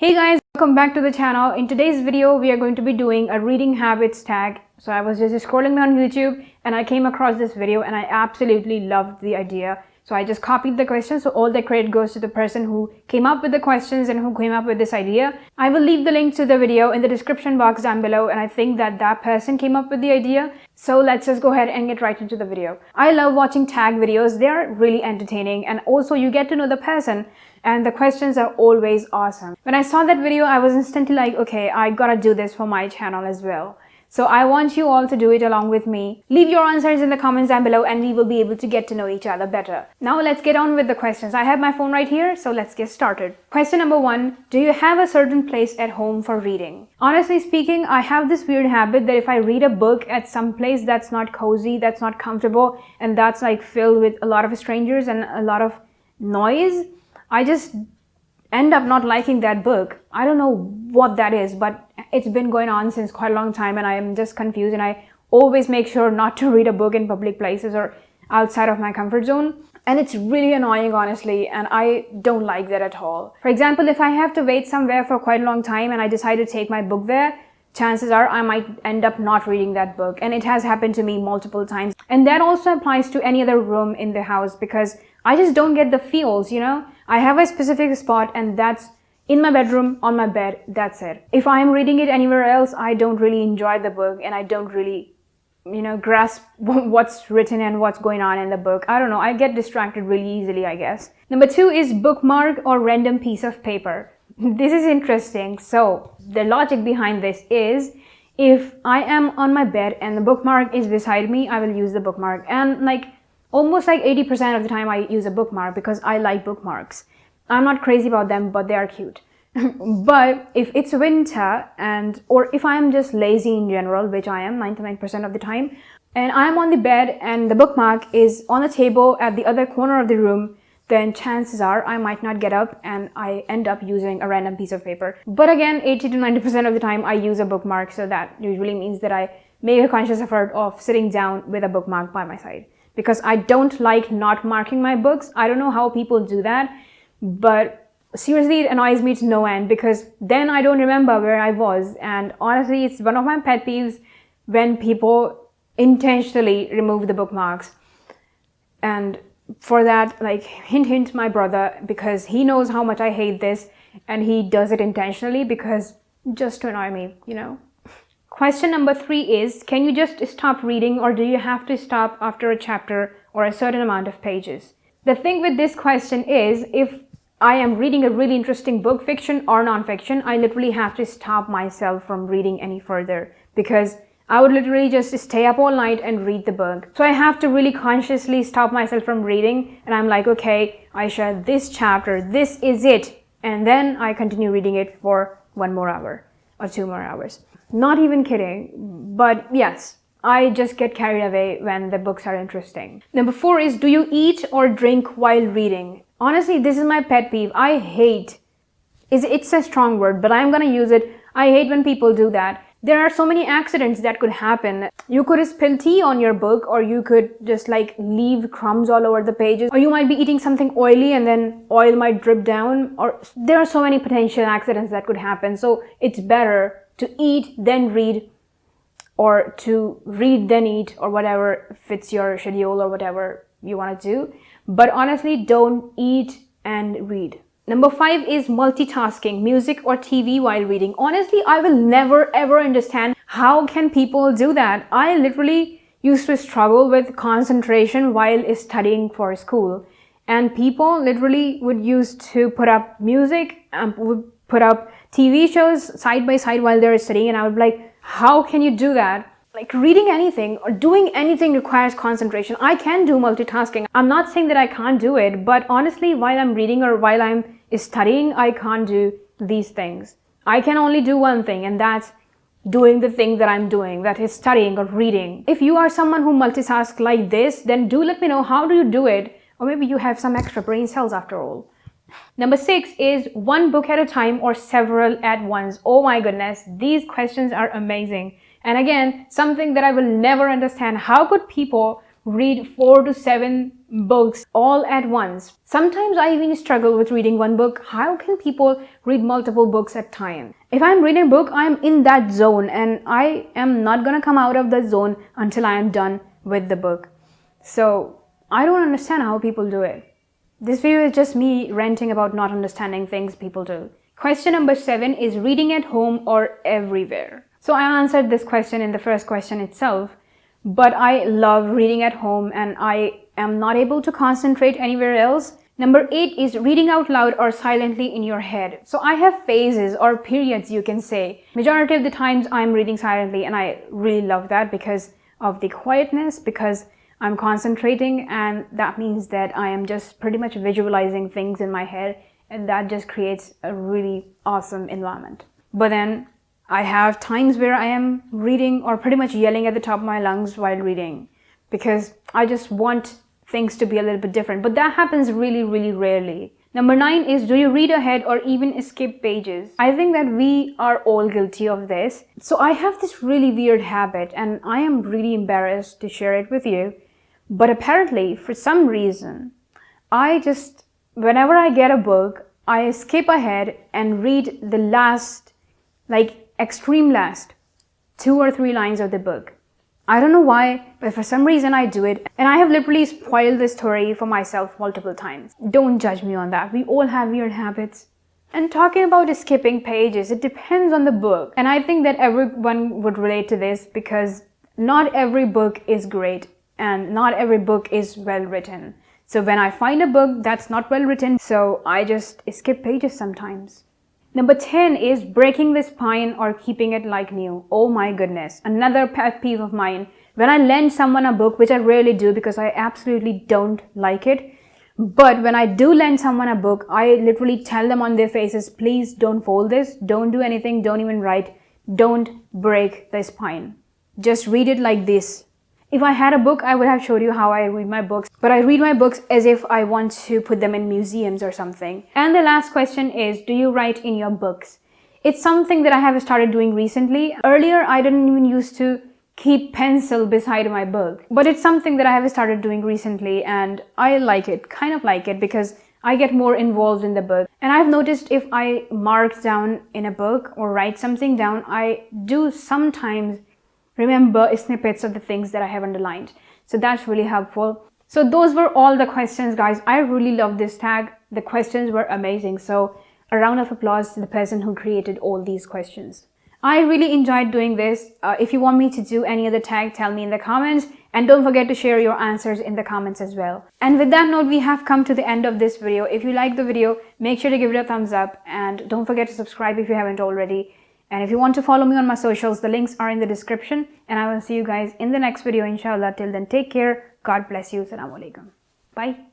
Hey guys, welcome back to the channel. In today's video, we are going to be doing a reading habits tag. So I was just scrolling down YouTube and I came across this video and I absolutely loved the idea. So I just copied the questions. So all the credit goes to the person who came up with the questions and who came up with this idea. I will leave the link to the video in the description box down below, and I think that person came up with the idea. So let's just go ahead and get right into the video. I love watching tag videos. They are really entertaining, and also you get to know the person, and the questions are always awesome. When I saw that video, I was instantly like, okay, I gotta do this for my channel as well. So I want you all to do it along with me. Leave your answers in the comments down below and we will be able to get to know each other better. Now let's get on with the questions. I have my phone right here, so let's get started. Question number 1. Do you have a certain place at home for reading? Honestly speaking, I have this weird habit that if I read a book at some place that's not cozy, that's not comfortable, and that's like filled with a lot of strangers and a lot of noise, I just end up not liking that book. I don't know what that is, but it's been going on since quite a long time and I am just confused, and I always make sure not to read a book in public places or outside of my comfort zone. And it's really annoying, honestly, and I don't like that at all. For example, if I have to wait somewhere for quite a long time and I decide to take my book there, chances are I might end up not reading that book, and it has happened to me multiple times. And that also applies to any other room in the house, because I just don't get the feels, I have a specific spot, and that's in my bedroom, on my bed, that's it. If I'm reading it anywhere else, I don't really enjoy the book, and I don't really, grasp what's written and what's going on in the book. I don't know, I get distracted really easily, I guess. Number 2 is bookmark or random piece of paper. This is interesting. So the logic behind this is, if I am on my bed and the bookmark is beside me, I will use the bookmark. And almost 80% of the time I use a bookmark because I like bookmarks. I'm not crazy about them, but they are cute. But if it's winter or if I'm just lazy in general, which I am 99% of the time, and I'm on the bed and the bookmark is on the table at the other corner of the room, then chances are I might not get up and I end up using a random piece of paper. But again, 80 to 90% of the time I use a bookmark, so that usually means that I make a conscious effort of sitting down with a bookmark by my side. Because I don't like not marking my books. I don't know how people do that, but seriously, it annoys me to no end, because then I don't remember where I was. And honestly, it's one of my pet peeves when people intentionally remove the bookmarks. And for that, hint my brother, because he knows how much I hate this, and he does it intentionally because just to annoy me, Question number 3 is, can you just stop reading, or do you have to stop after a chapter or a certain amount of pages? The thing with this question is, if I am reading a really interesting book, fiction or non-fiction, I literally have to stop myself from reading any further, because I would literally just stay up all night and read the book. So I have to really consciously stop myself from reading, and I'm like, okay, Ayesha, this chapter, this is it. And then I continue reading it for 1 more hour or 2 more hours. Not even kidding, but yes, I just get carried away when the books are interesting. Number 4 is, do you eat or drink while reading? Honestly, this is my pet peeve. I hate, it's a strong word, but I'm gonna use it. I hate when people do that. There are so many accidents that could happen. You could spill tea on your book, or you could just leave crumbs all over the pages, or you might be eating something oily and then oil might drip down, or there are so many potential accidents that could happen. So it's better to eat then read, or to read then eat, or whatever fits your schedule or whatever you want to do. But honestly, don't eat and read. Number 5 is multitasking, music or TV while reading. Honestly, I will never ever understand how can people do that. I literally used to struggle with concentration while studying for school, and people literally would used to put up music and would put up TV shows side by side while they're studying, and I would be like, how can you do that? Reading anything or doing anything requires concentration. I can do multitasking. I'm not saying that I can't do it, but honestly, while I'm reading or while I'm studying, I can't do these things. I can only do one thing, and that's doing the thing that I'm doing, that is studying or reading. If you are someone who multitasks like this, then do let me know, how do you do it? Or maybe you have some extra brain cells after all. Number 6 is, one book at a time or several at once. Oh my goodness, these questions are amazing. And again, something that I will never understand. How could people read 4 to 7 books all at once. Sometimes I even struggle with reading one book. How can people read multiple books at a time? If I'm reading a book, I'm in that zone and I am not gonna come out of that zone until I am done with the book. So I don't understand how people do it. This video is just me ranting about not understanding things people do. Question number 7 is reading at home or everywhere. So I answered this question in the first question itself, but I love reading at home and I am not able to concentrate anywhere else. Number 8 is reading out loud or silently in your head. So I have phases or periods, you can say. Majority of the times I'm reading silently and I really love that because of the quietness, because I'm concentrating, and that means that I am just pretty much visualizing things in my head, and that just creates a really awesome environment. But then I have times where I am reading or pretty much yelling at the top of my lungs while reading because I just want things to be a little bit different. But that happens really, really rarely. Number 9 is, do you read ahead or even skip pages? I think that we are all guilty of this. So I have this really weird habit and I am really embarrassed to share it with you. But apparently, for some reason, whenever I get a book, I skip ahead and read the last, extreme last 2 or 3 lines of the book. I don't know why, but for some reason I do it, and I have literally spoiled this story for myself multiple times. Don't judge me on that. We all have weird habits. And talking about skipping pages, it depends on the book. And I think that everyone would relate to this because not every book is great and not every book is well written. So when I find a book that's not well written, so I just skip pages sometimes. Number 10 is breaking the spine or keeping it like new. Oh my goodness. Another pet peeve of mine. When I lend someone a book, which I rarely do because I absolutely don't like it. But when I do lend someone a book, I literally tell them on their faces, please don't fold this, don't do anything, don't even write, don't break the spine. Just read it like this. If I had a book, I would have showed you how I read my books, but I read my books as if I want to put them in museums or something. And the last question is, do you write in your books? It's something that I have started doing recently. Earlier, I didn't even used to keep pencil beside my book, but it's something that I have started doing recently and I like it, kind of like it, because I get more involved in the book. And I've noticed if I mark down in a book or write something down, I do sometimes remember snippets of the things that I have underlined. So that's really helpful. So those were all the questions, guys. I really love this tag. The questions were amazing. So a round of applause to the person who created all these questions. I really enjoyed doing this. If you want me to do any other tag, tell me in the comments. And don't forget to share your answers in the comments as well. And with that note, we have come to the end of this video. If you like the video, make sure to give it a thumbs up. And don't forget to subscribe if you haven't already. And if you want to follow me on my socials, the links are in the description. And I will see you guys in the next video, inshallah. Till then, take care. God bless you. Assalamu alaikum. Bye.